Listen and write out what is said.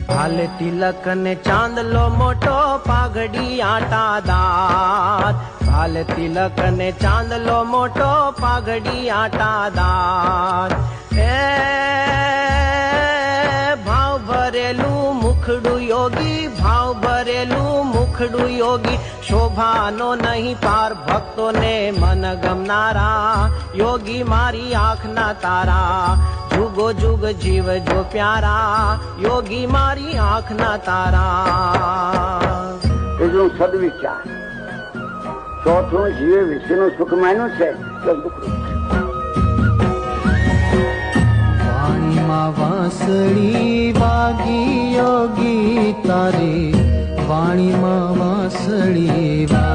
ભાલે તિલક ને ચાંદલો મોટો પાઘડી આટાદાર ભાલે તિલક ને ચાંદલો મોટો પાઘડી આટાદાર એ ભાવ ભરેલું મુખડું યોગી ભાવ ભરેલું મુખડું યોગી શોભાનો નહીં પાર ભક્તોને મન ગમનારા યોગી મારી આંખના તારા જુગો જુગ જીવ જો પ્યારા યોગી મારી આંખના તારા ત્રીજું સદવિચાર, ચોથું જીવે વિષયનું સુખ માન્યું છે તો દુઃખ વાણીમાં વાંસળી વાગી યોગી તારી વાણીમાં વાંસળી વાગી